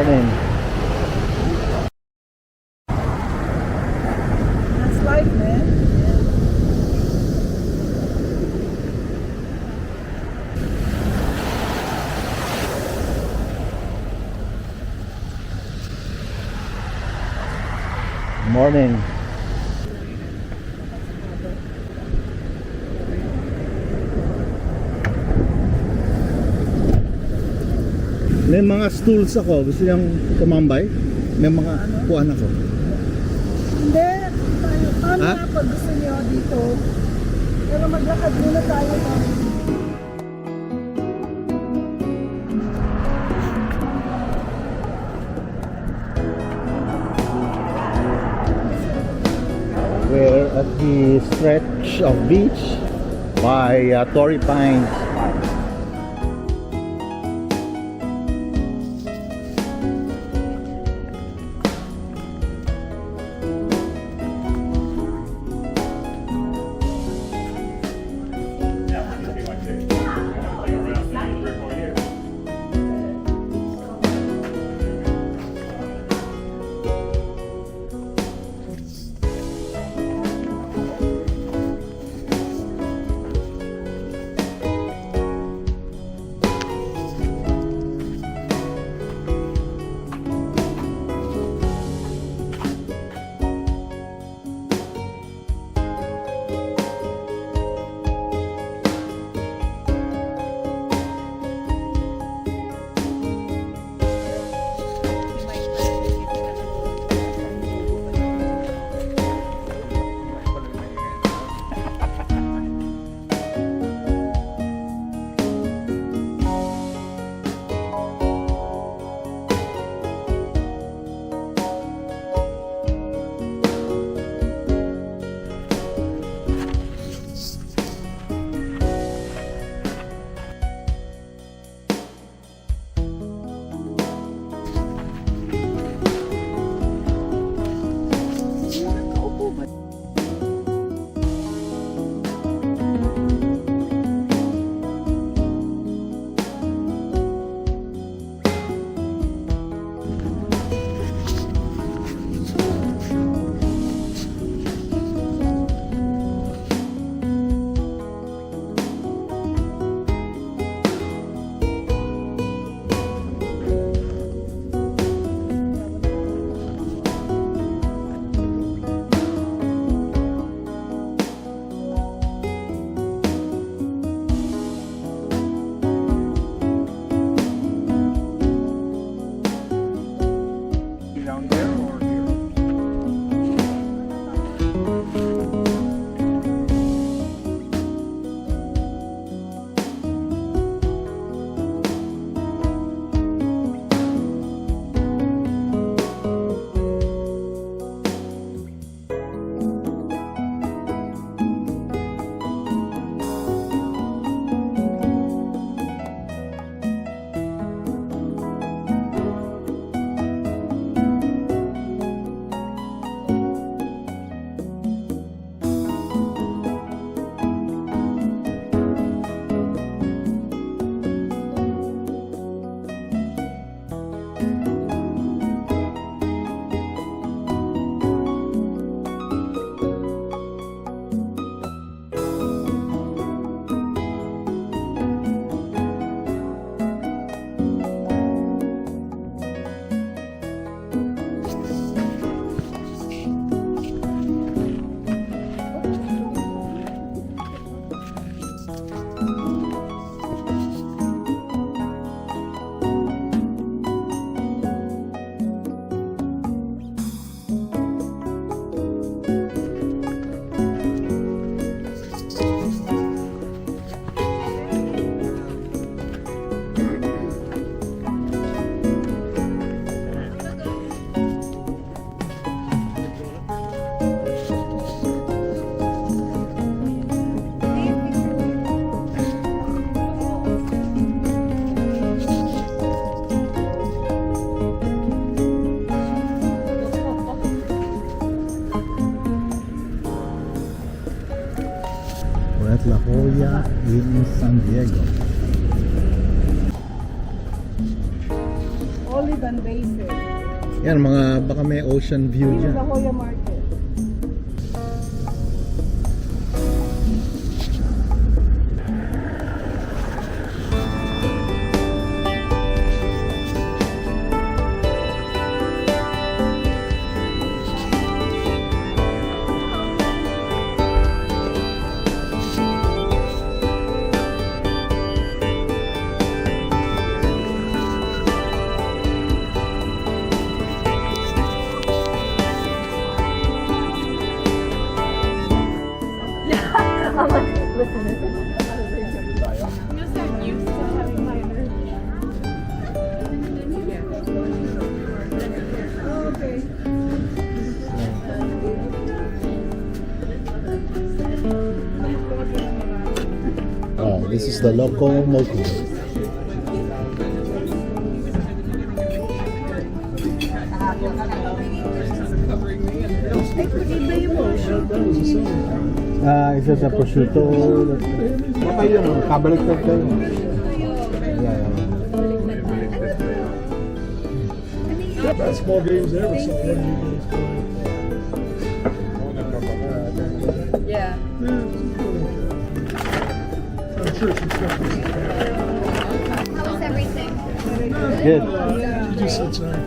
Morning. That's life, man. Morning. May mga stools ako. Gusto niyang tumambay? May mga kuhan ako. Hindi. Paano Ha? nga pag gusto niyo dito? Pero maglakad muna tayo. We're at the stretch of beach by Torrey Pines. Down there or here? La Jolla in San Diego. Only London basis. Yan, mga baka may ocean view This is dyan. the Hoya Market. I'm like, listen, this is I'm just so used to having minor. Okay. Oh, this is the locomotive. Isa sa prosciutto. Okay yun, kabaliktad kayo. Yeah. Basketball games there, but some rugby games going. Yeah. I'm sure some stuff is How was everything? Good. You just sit there.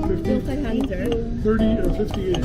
50, 30 or 58.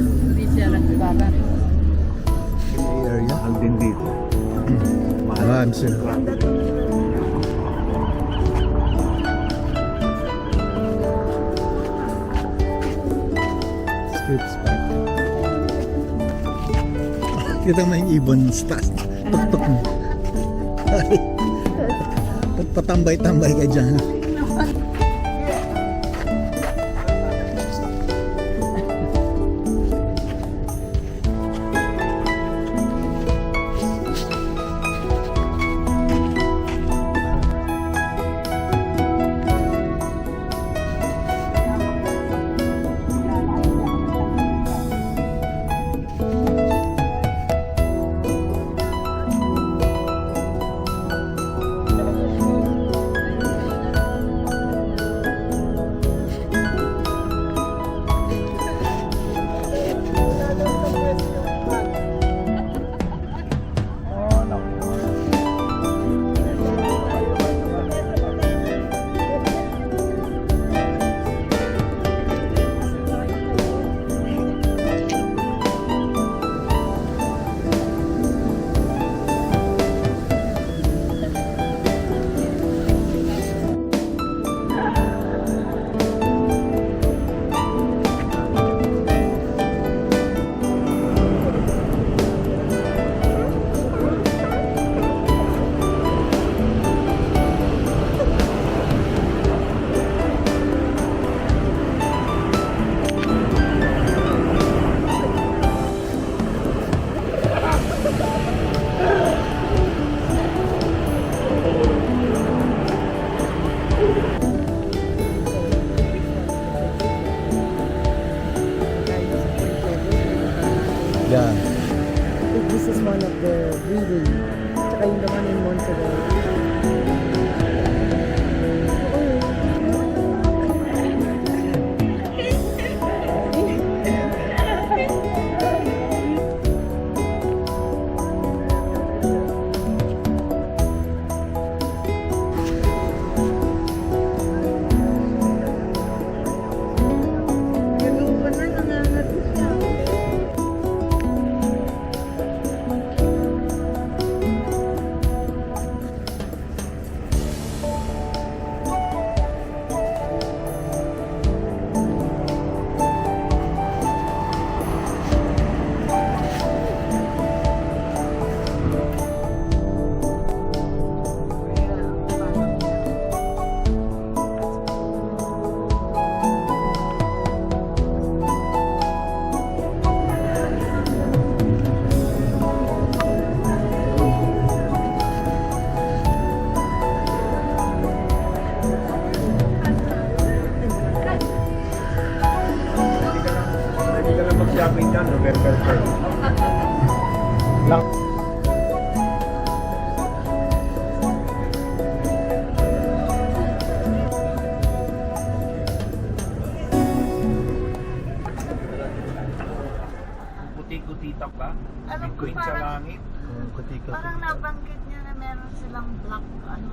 Hindi siya nagbaba. Area, ang din dito. Marami sila. Street spot. Kita mo yung ibon stas. Tuk-tuk mo. Patambay-tambay ka dyan. Yeah. I think this is one of the breeding. Tsaka yung naman in Montserrat. Shopping dyan, November 1st. Nakikita ba? Alam ko Bituin sa parang- langit. Parang nabanggit niya na meron silang black, ano,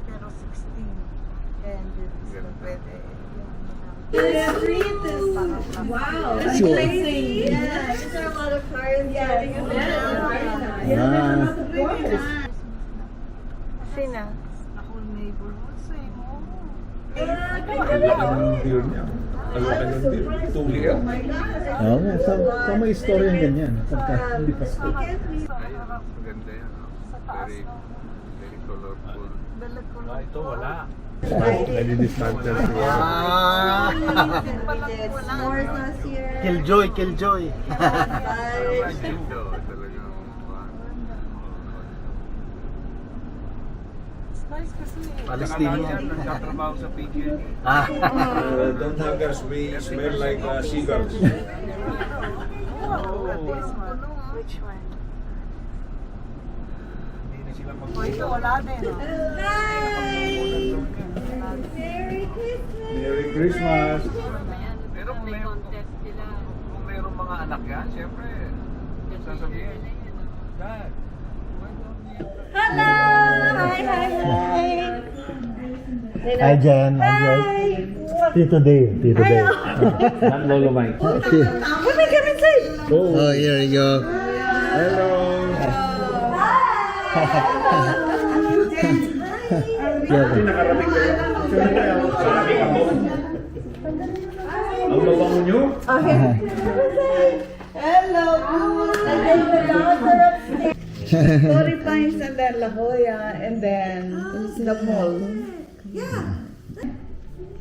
pero 16. And it's pwede. Wow. That's Sure. amazing. Yeah, these are a lot of cars. Yeah. Sina? Ako neighborhood. Same. Ang laki ng beer niya. Ang laki ng beer. Tuloy. Oo nga, sa may istorya yung ganyan. Pagka hindi pa. Maganda yan. Very, very colorful. Ito wala. Nalidismantle siya. Killjoy, killjoy. Ito talagang. Palestinian. Nagtatrabaho sa PGN. Don't hug us, we smell like seagulls. Which one? Hindi na sila mag- Ito wala din. Merry Christmas. Pero kung mayroong mga anak yan, siyempre, sasabihin, Dad, why don't we Hi Jen, hi Jen. Tito Dave, Tito Dave. Not Lolo Mike. Come inside. Oh, here you go. Hello. Nakarating kayo. Nakarating ako. Ang babango nyo? Hello. And then we're upstairs. Torrey Pines and then La Jolla and then the mall. Yeah.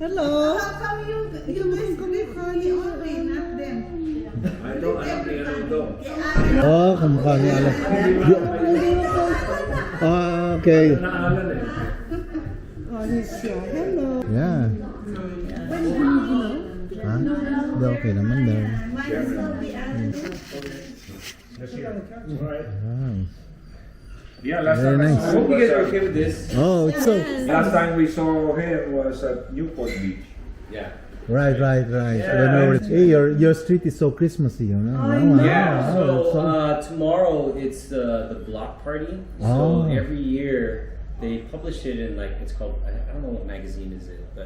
Hello. How come you guys commit funny only, not them? I don't know. Oh, kamukha ni Alan. Okay. Naalan eh. Oh, he's here. Hello. Yeah. Ha? Hindi, okay naman daw. Yeah, last Very time nice. I hope you guys are okay with this. Oh, it's so... Last time we saw him was at Newport Beach. Yeah. Right. Hey, your street is so Christmassy, you know? Wow. Yeah, Wow, so tomorrow it's the block party. Oh. So every year they publish it in like, it's called, I don't know what magazine is it, but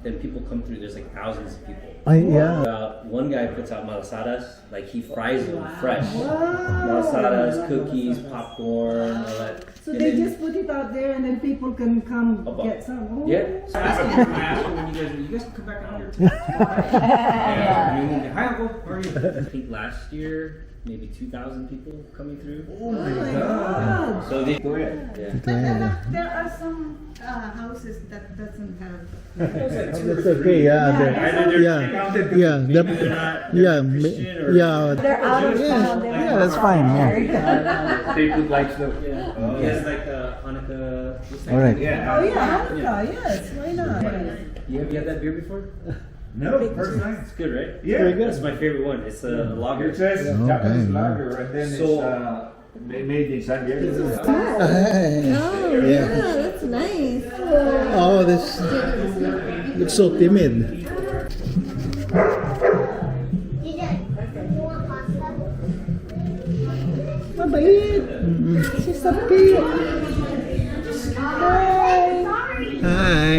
then people come through, there's like thousands of people. Yeah. One guy puts out malasadas, like he fries them fresh. Malasadas, cookies, popcorn, all that. So And they then- just put it out there and then people can come get some. Oh. Yeah. So I asked him when you guys can come back out here too. Yeah. Hi Uncle, how are you? I think last year, maybe 2,000 people coming through. Oh my God. So they Go ahead. yeah. There are some houses that doesn't have. That's okay, yeah. They're out of town. Yeah, that's fine, yeah. They put lights though. Yeah. He has like Hanukkah. All right. Yeah. Oh yeah, Hanukkah, yes, why not? You had that beer before? No, first time. It's good, right? Yeah. That's my favorite one. It's a lager. It says Okay, Japanese yeah. lager and then So- it's made in San Diego. Yeah. That's nice. Oh, this looks so timid. Mabait. She's so cute. Hi. Hi.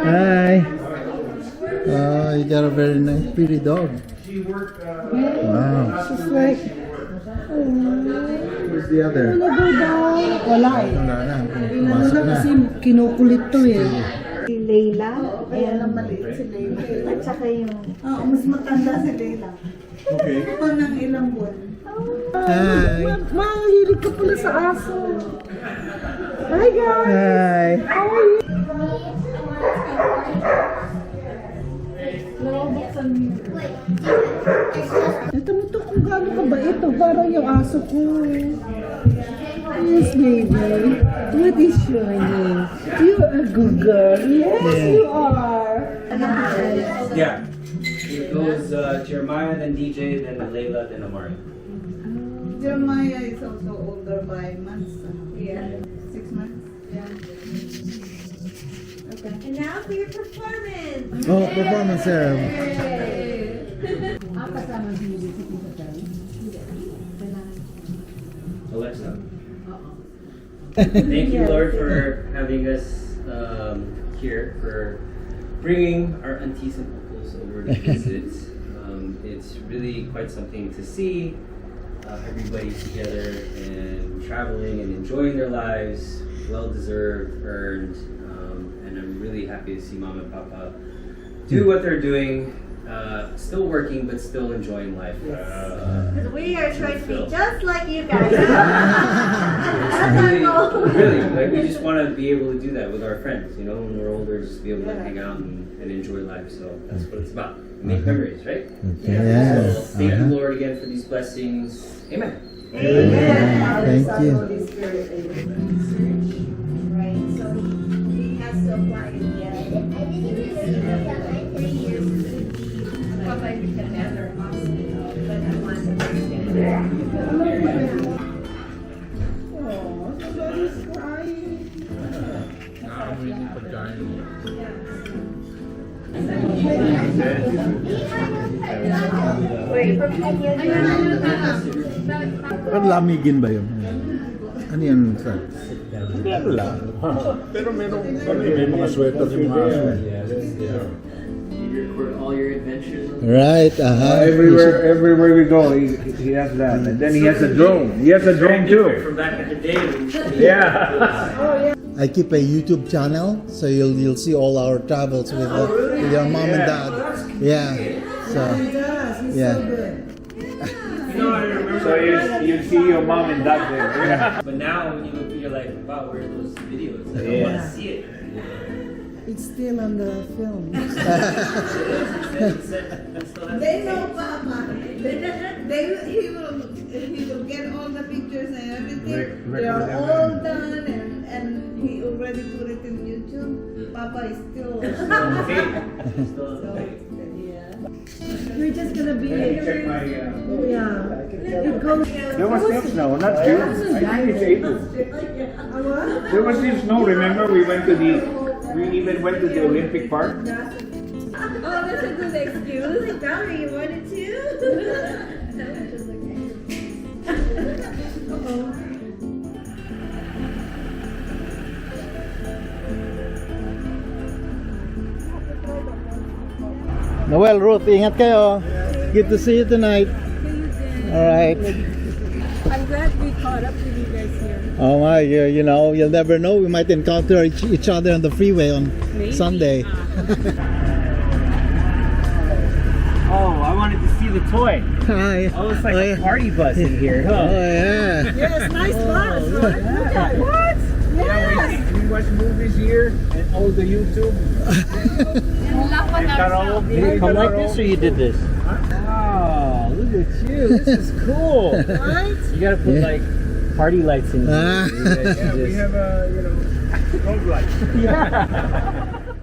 Hi. Oh, you got a very nice, pretty dog. She worked. Wow. She's like, Where's the other? wala eh. Wala na. Wala Pumasok na. kasi kinukulit to eh. Si Leila. Ayan ang maliit si Leila. At saka yung... Oo, mas matanda si Leila. Okay. Ito ng ilang buwan. Hi. Mahilig ka pala sa aso. Hi guys! Hi. How are you? Ito mo to kung gaano ka ba ito. Parang yung aso ko. Yes, baby. What is your name? You're a good girl. Yes, you are. Yeah. It goes Jeremiah, then DJ, then Layla, then Amari. Jeremiah is also older by months. Yeah. 6 months. Yeah. And now for your performance. Oh, performance serum. Alexa. Thank you, Lord, for having us here, for bringing our aunties and uncles over to visit. It's really quite something to see everybody together and traveling and enjoying their lives, well deserved, earned, and I'm really happy to see Mom and Papa do what they're doing. Still working, but still enjoying life. Because we are trying to be just like you guys. That's our goal. Really, like we just want to be able to do that with our friends, you know, when we're older, just be able to hang out and enjoy life. So that's what it's about. Make memories, right? Yes. So thank you, Lord, again for these blessings. Amen. Thank you. Holy Spirit, right? So he has to apply it again. Papa is the better hospital, but I want to understand. Oh, somebody's crying. Pero lamigin ba yun? Ano yan, sir? Wala. Pero may mga sweater yung mga aso. You record all your adventures. Right, Everywhere we go, he has that. And then he has a drone. He has a drone too. From back in the day. Yeah. I keep a YouTube channel, so you'll see all our travels with your mom and dad. Yeah. So yeah. You know, I remember. So you see your mom and dad there. But now when you look, you're like, wow, where are those videos? Like, I want to see it. It's still on the film. They know Papa. He will get all the pictures and everything. They are all done and he already put it in YouTube. Papa is still. We're just gonna be. Check my. Yeah. It goes. There was still snow, not June. I think it's April. There was still snow. Remember, we even went to the Olympic Park. Oh, that's a good excuse. Dolly, you wanted to? Noel, Ruth, ingat kayo. Good to see you tonight. Alright. I'm glad we caught up with you guys here. Oh my, you know, you'll never know. We might encounter each other on the freeway on Sunday. Oh, I wanted to see the toy. Hi. Oh, it's like a party bus in here, huh? Oh yeah. Yes, nice bus. Right? Look at what? Yes. We watch movies here and all the YouTube. Did it come like this or you did this? Wow, look at you. This is cool. Right? You gotta put like party lights in here. Ah. Yeah, we have a road light. Yeah.